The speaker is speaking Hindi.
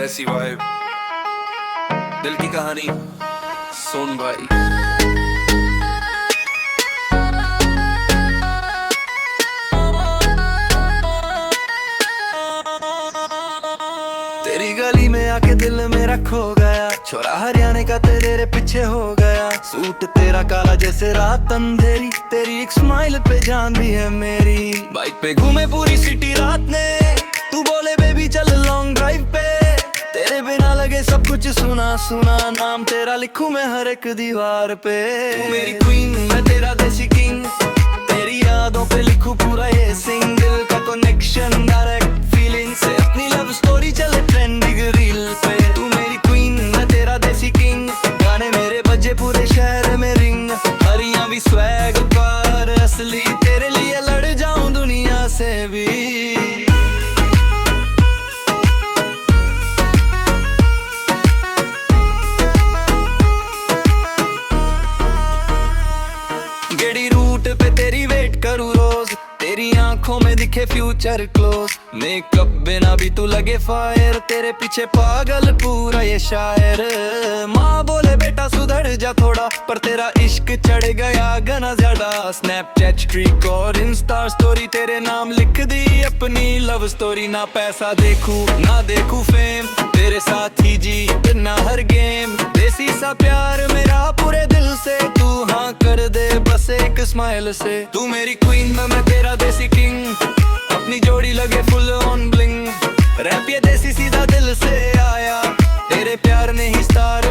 देसी वाइब, दिल की कहानी सुन भाई। तेरी गली में आके दिल मेरा खो गया, छोरा हरियाणा का तेरे पीछे हो गया। सूट तेरा काला जैसे रात अंधेरी, तेरी एक स्माइल पे जान भी है मेरी। बाइक पे घूमे पूरी सिटी रात ने, तू बोले बेबी चल लॉन्ग ड्राइव पे। तेरे बिना लगे सब कुछ सुना सुना, नाम तेरा लिखूं मैं हर एक दीवार पे। तू मेरी क्वीन मैं तेरा देसी किंग, तेरी यादों पे लिखूं पूरा ये सिंगल का कनेक्शन डायरेक्ट फीलिंग से। अपनी लव स्टोरी चले ट्रेंडिंग रील पे। तू मेरी क्वीन मैं तेरा देसी किंग, गाने मेरे बजे पूरे शहर में रिंग। हरियां भी स्वैग पर असली, तेरे लिए लड़ जाऊं दुनिया से भी। गेड़ी रूट पे तेरी वेट करूँ रोज, तेरी आंखों में दिखे फ्यूचर क्लोज। मेकअप बिना भी तू लगे फायर, तेरे पीछे पागल पूरा ये शायर। माँ बोले बेटा सुधर जा थोड़ा, पर तेरा इश्क चढ़ गया घना ज्यादा। स्नैपचैट स्ट्रीक और इंस्टा स्टोरी, तेरे नाम लिख दी अपनी लव स्टोरी। ना पैसा देखूं ना देखूं फेम, तेरे साथ ही जी ना हर गेम। देसी सा प्यार मेरा पूरे दिल से, तू हाँ कर दे बस एक स्माइल से। तू मेरी क्वीन मैं तेरा देसी किंग, अपनी जोड़ी लगे फुल ऑन ब्लिंग। रैप ये देसी सीधा दिल से आया, तेरे प्यार ने ही स्टार